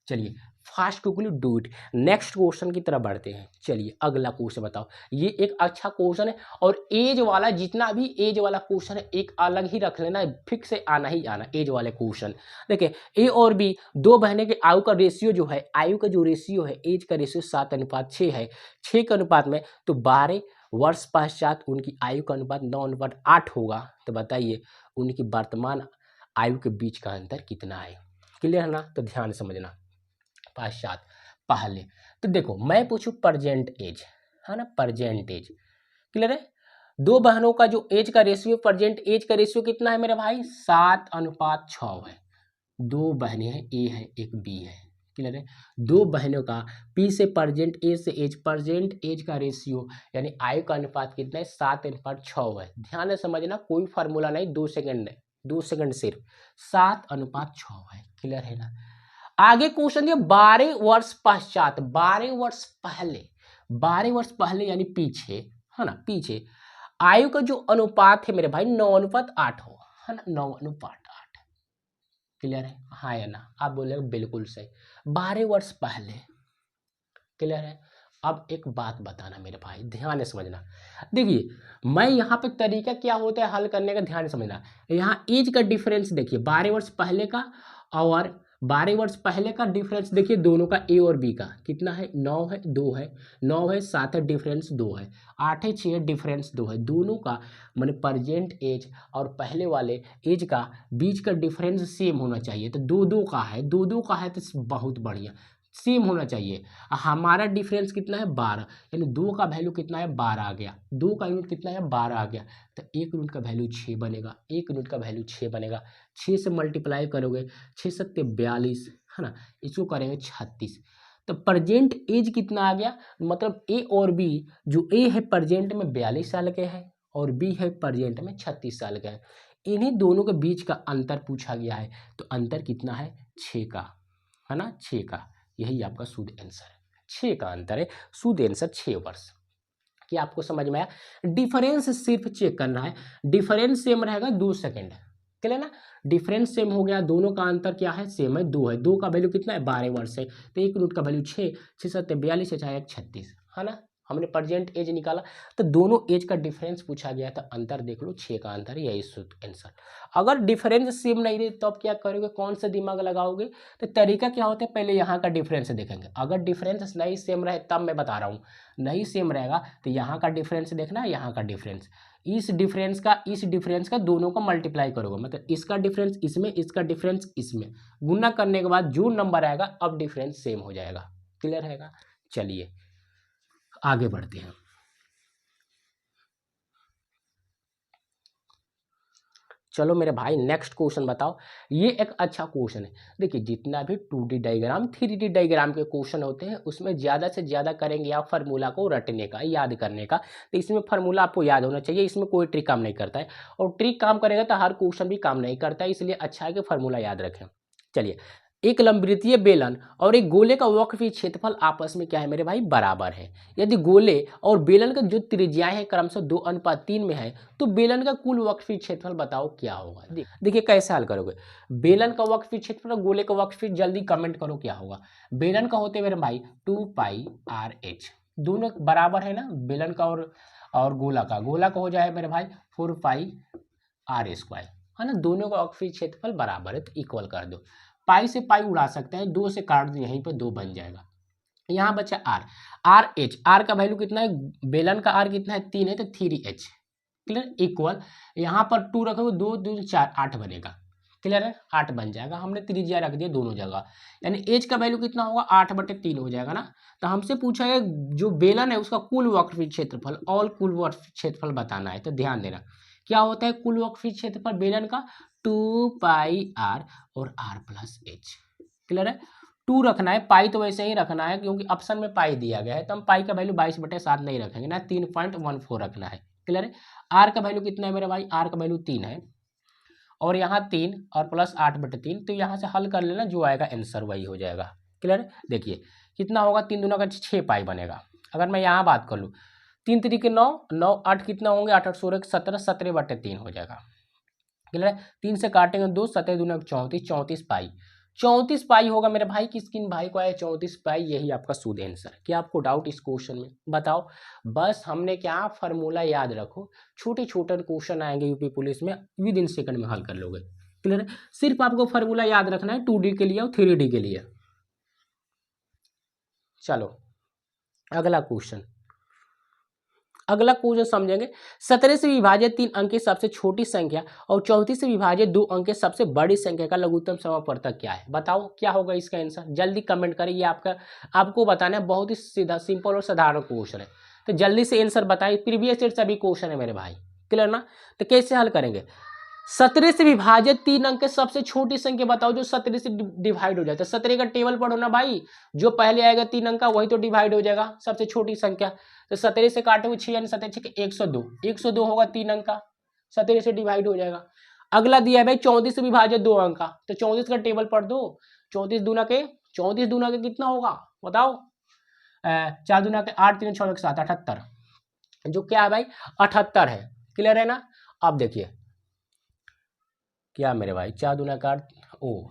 चलिए fast quickly do it, next question की तरफ बढ़ते हैं। चलिए अगला क्वेश्चन बताओ, ये एक अच्छा क्वेश्चन है, और एज वाला जितना भी एज वाला क्वेश्चन है एक अलग ही रख लेना, फिक्स से आना ही आना एज वाले क्वेश्चन। देखिए ए और बी दो बहने के आयु का रेशियो जो है, आयु का जो रेशियो है, एज का रेशियो 7:6 है, 6 के अनुपात में, तो 12 वर्ष पश्चात उनकी आयु का अनुपात 9:8 होगा। तो बताइए उनकी वर्तमान आयु के बीच का अंतर कितना है। क्लियर है ना, तो ध्यान समझना। पश्चात पहले, तो देखो मैं पूछूं प्रेजेंट एज, है ना, प्रेजेंट एज, क्लियर है। दो बहनों का जो एज का रेशियो, प्रेजेंट एज का रेशियो कितना है मेरे भाई, 7:6 है। दो बहनें हैं, ए है एक बी है, क्लियर है। दो बहनों का पी से प्रेजेंट एज का रेशियो यानी आयु का अनुपात कितना है 7:6 है। ध्यान से समझना, कोई फार्मूला नहीं, 2 सेकंड है, 2 सेकंड सिर्फ, 7:6 है। क्लियर है ना। आगे क्वेश्चन दिया 12 वर्ष पश्चात, 12 वर्ष पहले, 12 वर्ष पहले यानी पीछे, है ना, पीछे आयु का जो अनुपात है मेरे भाई 9:8 हो, है ना, 9:8। क्लियर है, हाँ या ना। आप बोलेंगे बिल्कुल सही, 12 वर्ष पहले। क्लियर है। अब एक बात बताना मेरे भाई, ध्यान से समझना। देखिए मैं यहाँ पे तरीका क्या होता है हल करने का, ध्यान से समझना। यहाँ एज का डिफरेंस देखिए 12 वर्ष पहले का और 12 वर्ष पहले का डिफरेंस देखिए, दोनों का ए और बी का कितना है, 9 है, 2 है, 9 है, 7 है, डिफरेंस 2 है, 8 है, 6 है, डिफरेंस 2 है। दोनों का मैंने प्रेजेंट एज और पहले वाले एज का बीच का डिफरेंस सेम होना चाहिए। तो 2-2 का है, 2-2 का है तो बहुत बढ़िया, सेम होना चाहिए। हमारा डिफरेंस कितना है 12, यानी 2 का वैल्यू कितना है 12 आ गया, 2 का यूनिट कितना है 12 आ गया, तो 1 यूनिट का वैल्यू 6 बनेगा, 1 यूनिट का वैल्यू 6 बनेगा। 6 से मल्टीप्लाई करोगे, 6 7 42, है ना, इसको करेंगे 36। तो प्रेजेंट एज कितना आ गया, मतलब ए और बी, जो ए है प्रेजेंट में 42 साल के हैं और बी है प्रेजेंट में 36 साल के हैं। इन्हीं दोनों के बीच का अंतर पूछा गया है, तो अंतर कितना है 6 का, है ना, 6 का। यही आपका शुद्ध आंसर है, 6 का अंतर है, शुद्ध आंसर 6 वर्ष। क्या आपको समझ में आया? डिफरेंस सिर्फ चेक करना है, डिफरेंस सेम रहेगा 2 सेकंड, क्लियर ना। डिफरेंस सेम हो गया, दोनों का अंतर क्या है, सेम है, 2 है, 2 का वैल्यू कितना है 12 वर्ष है, तो 1 यूनिट का वैल्यू 6, 6 7 42 है, चाहे 36, है ना। हमने प्रेजेंट एज निकाला, तो दोनों एज का डिफरेंस पूछा गया था, अंतर देख लो 6 का अंतर, यही शुद्ध आंसर। अगर डिफरेंस सेम नहीं रहे तो आप क्या करोगे, कौन सा दिमाग लगाओगे, तो तरीका क्या होता है, पहले यहाँ का डिफरेंस देखेंगे, अगर डिफरेंस नहीं सेम रहे तब मैं बता रहा हूँ, नहीं सेम रहेगा तो यहाँ का डिफरेंस देखना, यहाँ का डिफरेंस, इस डिफरेंस का दोनों का मल्टीप्लाई करोगे, मतलब इसका डिफरेंस इसमें, इसका डिफरेंस इसमें, गुना करने के बाद जो नंबर आएगा अब डिफरेंस सेम हो जाएगा। क्लियर रहेगा। चलिए आगे बढ़ते हैं। चलो मेरे भाई नेक्स्ट क्वेश्चन बताओ। ये एक अच्छा क्वेश्चन है। देखिए जितना भी 2D डायग्राम 3D डायग्राम के क्वेश्चन होते हैं उसमें ज़्यादा से ज़्यादा करेंगे आप फार्मूला को रटने का, याद करने का। तो इसमें फार्मूला आपको याद होना चाहिए, इसमें कोई ट्रिक काम नहीं करता है, और ट्रिक काम करेगा तो हर क्वेश्चन भी काम नहीं करता है, इसलिए अच्छा है कि फार्मूला याद रखें। चलिए, एक लंबवृत्तीय बेलन और एक गोले का वक्रफी क्षेत्रफल आपस में क्या है मेरे भाई, बराबर है। यदि गोले और बेलन का जो त्रिज्याएं हैं क्रमशः 2:3 में है, तो बेलन का कुल वक्रफी क्षेत्रफल बताओ क्या होगा। देखिए कैसे हल करोगे, बेलन का वक्रफी क्षेत्रफल और गोले का वक्रफी, जल्दी कमेंट करो क्या होगा। बेलन का होते मेरे भाई 2πr/h, दोनों बराबर है ना, बेलन का और गोला का हो जाए मेरे भाई 4πr², है ना, दोनों का वक्रफी क्षेत्रफल बराबर है, तो इक्वल कर दो। पाई से पाई उड़ा सकते हैं, 2 से काट दो, यहीं पे 2 बन जाएगा। यहाँ बचा आर का वैल्यू कितना है, बेलन का आर कितना है 3 है, तो 3h, क्लियर, इक्वल, यहाँ पर 2 रखोगे, 2 2 4 8 बनेगा, क्लियर है, 8 बन जाएगा। हमने त्रिज्या रख दिया दोनों जगह, यानी एच का वैल्यू कितना होगा 8/3 हो जाएगा ना। तो हमसे पूछा है जो बेलन है उसका कुल वक्रफी क्षेत्रफल, और कुल वक्रफी क्षेत्रफल बताना है। तो ध्यान देना क्या होता है कुल वक्रफी क्षेत्रफल बेलन का, 2πr और r+h, क्लियर है। 2 रखना है, पाई तो वैसे ही रखना है क्योंकि ऑप्शन में पाई दिया गया है, तो हम पाई का वैल्यू 22/7 नहीं रखेंगे ना, 3.14 रखना है, क्लियर है। आर का वैल्यू कितना है मेरे भाई, आर का वैल्यू 3 है, और यहाँ 3 और प्लस 8/3, तो यहाँ से हल कर लेना, जो आएगा आंसर वही हो जाएगा, क्लियर है। देखिए कितना होगा, 3 दूना का 6 पाई बनेगा। अगर मैं यहाँ बात कर लूँ, 3 3 के 9, 9 8 कितना होंगे, 8 8 16 17, 17/3 हो जाएगा, क्लियर है। 3 से काटेंगे 2, 7 दूना 34, 34 पाई, 34 पाई होगा मेरे भाई, किन भाई को आया 34 पाई, यही आपका शुद्ध आंसर है। क्या आपको डाउट इस क्वेश्चन में, बताओ। बस हमने क्या फार्मूला याद रखो, छोटे छोटे क्वेश्चन आएंगे यूपी पुलिस में, विद इन सेकंड में हल कर लोगे, क्लियर है। सिर्फ आपको फार्मूला याद रखना है 2D के लिए और 3D के लिए। चलो अगला क्वेश्चन समझेंगे। 17 से विभाजित 3 अंक की सबसे छोटी संख्या और 34 से विभाजित 2 अंक की सबसे बड़ी संख्या का लघुत्तम समापवर्तक क्या है, बताओ क्या होगा इसका आंसर, जल्दी कमेंट करें। ये आपको बताना है, बहुत ही सीधा सिंपल और साधारण क्वेश्चन है, तो जल्दी से आंसर बताइए। प्रीवियस ईयर सभी क्वेश्चन है मेरे भाई, क्लियर ना। तो कैसे हल करेंगे, 17 से विभाजित 3 अंक के सबसे छोटी संख्या बताओ जो 17 से डिवाइड हो जाता है। 17 का टेबल पढ़ो ना भाई, जो पहले आएगा 3 अंक का वही तो डिवाइड हो जाएगा, सबसे छोटी संख्या। तो 17 से काटोगे 6 यानी 17 6 102, 102 होगा 3 अंक का, 17 से डिवाइड हो जाएगा। अगला दिया है भाई 34 से विभाजित 2 अंक का, तो 34 का टेबल पढ़ दो। 34 दूना के कितना होगा बताओ? 4 दूना के 8, 3 6 7, 78, जो क्या है भाई 78 है। क्लियर है ना? अब देखिए क्या मेरे भाई 4 दूना का 8, ओ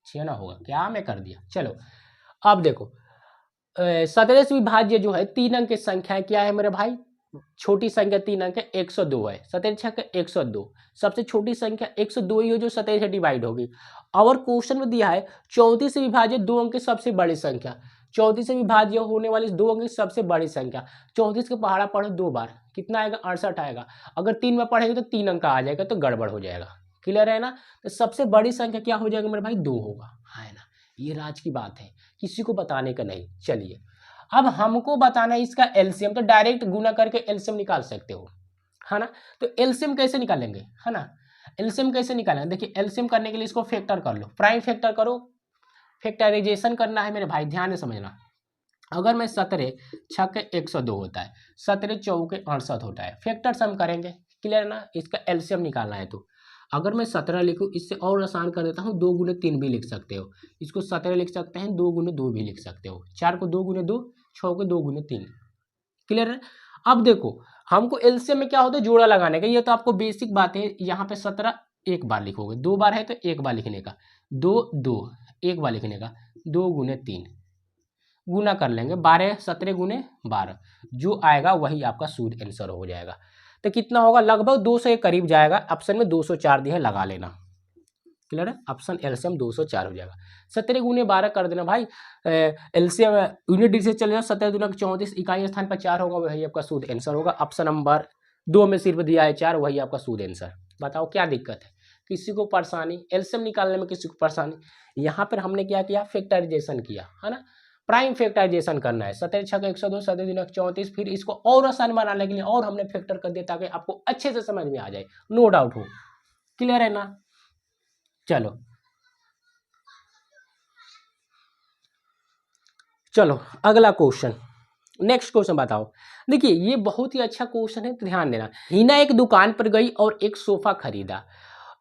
6 ना होगा, क्या मैं कर दिया। चलो अब देखो 17 से विभाज्य जो है 3 अंक की संख्या क्या है मेरे भाई? छोटी संख्या 3 अंक है 102 है। 17 छक्के 102, सबसे छोटी संख्या 102 ही हो जो 17 से डिवाइड होगी। और क्वेश्चन में दिया है 34 से विभाजित 2 अंक की सबसे बड़ी संख्या। 34 से विभाज्य होने वाली 2 अंक की सबसे बड़ी संख्या। 34 के पहाड़ा पढ़ो 2 बार, कितना आएगा? 68 आएगा। अगर 3 बार पढ़ेंगे तो 3 अंक आ जाएगा, तो गड़बड़ हो जाएगा। क्लियर है ना? तो सबसे बड़ी संख्या क्या हो जाएगा मेरे भाई? 2 होगा, है ना? ये राज की बात है, किसी को बताने का नहीं। चलिए अब हमको बताना है इसका एलसीएम, तो डायरेक्ट गुना करके एलसीएम निकाल सकते हो, है ना? तो एलसीएम कैसे निकालेंगे, है ना? एलसीएम कैसे निकालेंगे? देखिए एलसीएम करने के लिए इसको फैक्टर कर लो, प्राइम फैक्टर करो, फैक्टराइजेशन करना है मेरे भाई, ध्यान से समझना। अगर मैं 17 छक्के 102 होता है, 17 चौके 68 होता है, फैक्टर सम करेंगे। क्लियर ना? इसका एलसीएम निकालना है। तो अगर मैं 17 लिखूँ, इससे और आसान कर देता हूँ, 2 गुने 3 भी लिख सकते हो। इसको 17 लिख सकते हैं, 2 गुने 2 भी लिख सकते हो। 4 को 2 गुने 2, 6 को 2 गुने 3। क्लियर है? अब देखो हमको एलसीएम में क्या होता है? जोड़ा लगाने का। ये तो आपको बेसिक बात है। यहाँ पे 17 एक बार लिखोगे, 2 बार है तो एक बार लिखने का, 2 2 एक बार लिखने का, 2 गुने 3 गुना कर लेंगे, 12 17 गुने 12, जो आएगा वही आपका शुद्ध आंसर हो जाएगा। तो कितना होगा? लगभग 200 के करीब जाएगा। ऑप्शन में 204 दिया है, लगा लेना। क्लियर है? ऑप्शन एलसीएम 204 हो जाएगा। 17 गुने 12 कर देना भाई, एलसीएम यूनिट डिजिट से चले जाओ, 17 दूना 34, इकाई स्थान पर 4 होगा, वही आपका शुद्ध आंसर होगा। ऑप्शन नंबर 2 में सिर्फ दिया है 4, वही आपका शुद्ध आंसर। बताओ क्या दिक्कत है? किसी को परेशानी एलसीएम निकालने में, किसी को परेशानी? यहाँ पर हमने क्या किया? फैक्टराइजेशन किया, है ना? प्राइम फैक्टराइजेशन करना है। 17 छक्के 102, 17 दूना 34, फिर इसको और आसान बनाने के लिए और हमने फैक्टर कर दिया ताकि आपको अच्छे से समझ में आ जाए, नो डाउट हो। क्लियर है ना? चलो चलो अगला क्वेश्चन, नेक्स्ट क्वेश्चन बताओ। देखिए ये बहुत ही अच्छा क्वेश्चन है, ध्यान देना। हिना एक दुकान पर गई और एक सोफा खरीदा।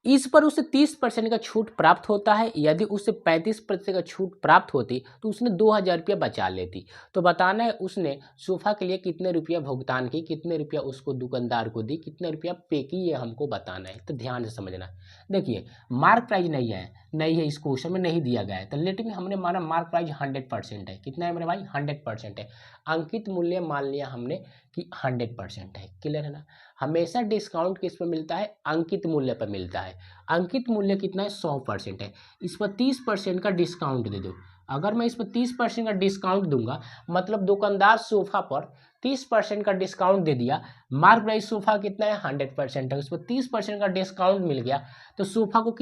इस पर उसे 30% का छूट प्राप्त होता है। यदि उसे 35% का छूट प्राप्त होती तो उसने 2000 रुपया बचा लेती। तो बताना है उसने सोफा के लिए कितने रुपया भुगतान की, कितने रुपया उसको दुकानदार को दी, कितने रुपया पे की, ये हमको बताना है। तो ध्यान से समझना। देखिए मार्क प्राइज नहीं है इस क्वेश्चन में, नहीं दिया गया है। तो लेट में हमने माना मार्क प्राइज 100% है। कितना है मेरे भाई? 100% है। अंकित मूल्य मान लिया हमने कि 100% है। क्लियर है ना? हमेशा डिस्काउंट किस पर मिलता है? अंकित मूल्य पर मिलता है। अंकित मूल्य कितना है? 100% है। इस पर 30% का डिस्काउंट दे दो। अगर मैं इस पर 30% का डिस्काउंट दूंगा, मतलब दुकानदार सोफा पर 30% का डिस्काउंट दे दिया। मार्क प्राइस सोफा कितना है? 100% है। उस पर 30% का डिस्काउंट मिल गया, तो सोफा को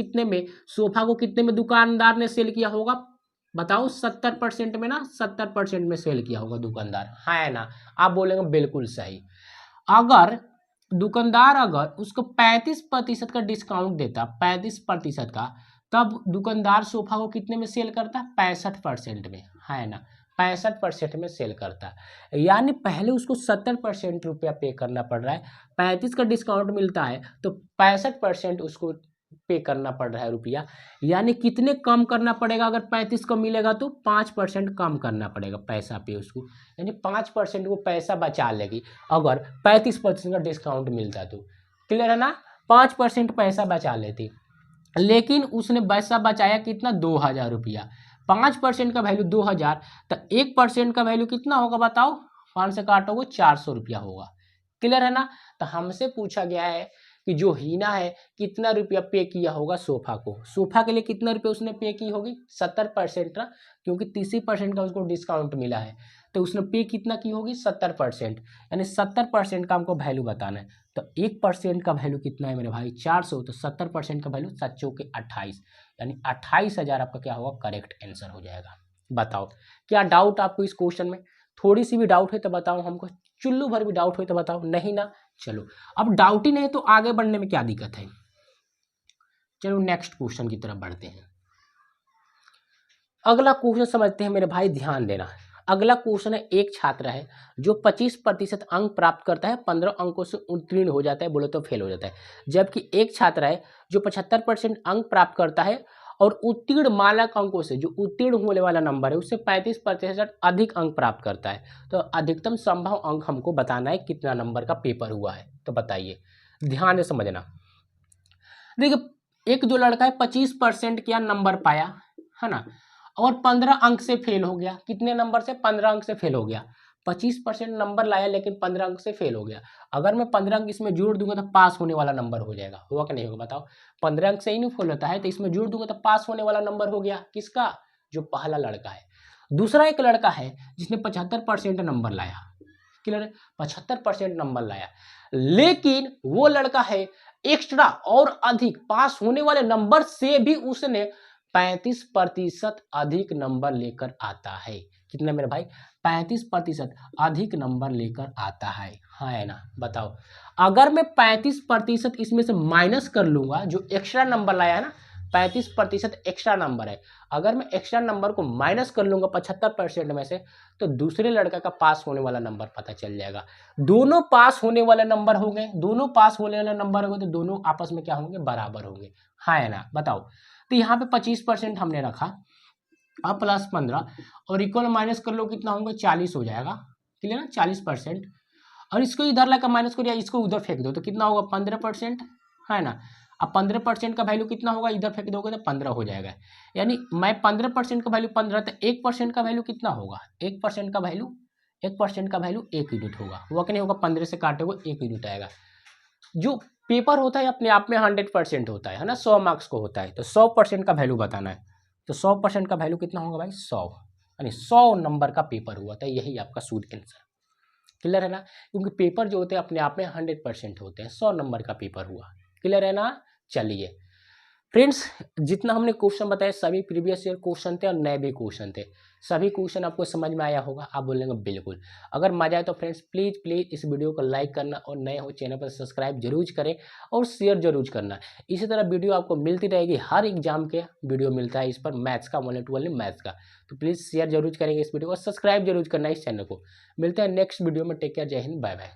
कितने में दुकानदार ने सेल किया होगा? बताओ 70% में ना, 70% में सेल किया होगा दुकानदार, है ना? आप बोलेंगे बिल्कुल सही। अगर दुकानदार उसको 35% का डिस्काउंट देता, 35% का, तब दुकानदार सोफा को कितने में सेल करता? 65% में, है ना? 65% में सेल करता। यानी पहले उसको 70% रुपया पे करना पड़ रहा है, 35 का डिस्काउंट मिलता है तो 65% उसको पे करना पड़ रहा है रुपया। यानी कितने कम करना पड़ेगा? अगर 35 का मिलेगा तो 5% कम करना पड़ेगा पैसा पे उसको, यानी 5% वो पैसा बचा लेगी अगर 35% का डिस्काउंट मिलता तो। क्लियर है ना? 5% पैसा बचा लेती, लेकिन उसने पैसा बचाया कितना? 2000 रुपया। 5% का वैल्यू 2000, तो 1% का वैल्यू कितना होगा बताओ? 5 से काटोगे 400 रुपया होगा। क्लियर है ना? तो हमसे पूछा गया है कि जो हीना है कितना रुपया पे किया होगा सोफा को। सोफा के लिए कितना रुपया उसने पे की होगी? 70% ना, क्योंकि 30% का उसको डिस्काउंट मिला है, तो उसने पे कितना की होगी? 70%। यानी 70% का हमको वैल्यू बताना है। तो 1% का वैल्यू कितना है मेरे भाई? 400। तो 70% का वैल्यू 7 चौके 28, यानी 28,000 आपका क्या होगा? करेक्ट आंसर हो जाएगा। बताओ क्या डाउट आपको इस क्वेश्चन में? थोड़ी सी भी डाउट है तो बताओ हमको, चुल्लू भर भी डाउट हो तो बताओ, नहीं ना? चलो अब डाउट ही नहीं तो आगे बढ़ने में क्या दिक्कत है? चलो नेक्स्ट क्वेश्चन की तरफ बढ़ते हैं। अगला क्वेश्चन समझते हैं मेरे भाई, ध्यान देना। अगला क्वेश्चन है, एक छात्र है जो 25% अंक प्राप्त करता है, 15 अंकों से उत्तीर्ण हो जाता है, बोले तो फेल हो जाता है। जबकि एक छात्र है जो 75% अंक प्राप्त करता है और उत्तीर्ण मानक अंकों से, जो उत्तीर्ण होने वाला नंबर है उससे 35% अधिक अंक प्राप्त करता है। तो अधिकतम संभव अंक हमको बताना है, कितना नंबर का पेपर हुआ है। तो बताइए, ध्यान से समझना। देखिए, एक जो लड़का है 25% क्या नंबर पाया है ना, और 15 अंक से फेल हो गया। कितने नंबर से? 15 अंक से फेल हो गया। 25% नंबर लाया लेकिन 15 अंक से फेल हो गया। अगर मैं 15 अंक इसमें जोड़ दूंगा तो पास होने वाला नंबर हो जाएगा। हुआ कि नहीं होगा बताओ? 15 अंक से ही नहीं फेल होता है, तो इसमें जोड़ दूंगा तो पास होने वाला नंबर हो गया। किसका? जो पहला लड़का है। दूसरा एक लड़का है जिसने 75% नंबर लाया। क्लियर है? 75% नंबर लाया, लेकिन वो लड़का है एक्स्ट्रा और अधिक पास होने वाले नंबर से भी उसने 35% अधिक नंबर लेकर आता है। कितना मेरे भाई? 35% अधिक नंबर लेकर आता है। हाँ है ना? बताओ, अगर मैं 35% इसमें से माइनस कर लूंगा, जो एक्स्ट्रा नंबर लाया है ना, 35% एक्स्ट्रा नंबर है, अगर मैं एक्स्ट्रा नंबर को माइनस कर लूंगा 75% में से, तो दूसरे लड़का का पास होने वाला नंबर पता चल जाएगा। दोनों पास होने वाले नंबर होंगे, दोनों पास होने वाले नंबर होंगे तो दोनों आपस में क्या होंगे? बराबर होंगे। हाँ है ना? बताओ, तो यहाँ पे 25% हमने रखा, अब प्लस 15 और इक्वल माइनस कर लो, कितना होगा? 40 हो जाएगा। क्लियर ना? 40%। और इसको इधर लाकर माइनस करो या इसको उधर फेंक दो तो कितना होगा? 15%। है ना? अब 15% का वैल्यू कितना होगा? इधर फेंक दोगे तो 15 हो जाएगा। यानी मैं 15% का वैल्यू 15, तो 1% का वैल्यू कितना होगा? 1% का वैल्यू 1% का वैल्यू 1 यूनिट होगा। हुआ कि नहीं होगा? 15 से काटोगे 1 यूनिट आएगा। जो पेपर होता है अपने आप में 100% होता है ना, 100 मार्क्स को होता है, तो 100% का वैल्यू बताना है। तो 100% का वैल्यू कितना होगा भाई? 100, यानी 100 नंबर का पेपर हुआ था। यही आपका शुद्ध आंसर। क्लियर है ना? क्योंकि पेपर जो होते हैं अपने आप में 100% होते हैं। 100 नंबर का पेपर हुआ। क्लियर है ना? चलिए फ्रेंड्स, जितना हमने क्वेश्चन बताए सभी प्रीवियस ईयर क्वेश्चन थे और नए भी क्वेश्चन थे। सभी क्वेश्चन आपको समझ में आया होगा? आप बोलेंगे बिल्कुल। अगर मजा आए तो फ्रेंड्स प्लीज़ इस वीडियो को लाइक करना और नए हो चैनल पर सब्सक्राइब जरूर करें और शेयर जरूर करना। इसी तरह वीडियो आपको मिलती रहेगी, हर एग्जाम के वीडियो मिलता है इस पर, मैथ्स का, ओनली टू ओनली मैथ्स का। तो प्लीज़ शेयर जरूर करेंगे इस वीडियो को, सब्सक्राइब जरूर करना इस चैनल को। मिलते हैं नेक्स्ट वीडियो में। टेक केयर, जय हिंद, बाय बाय।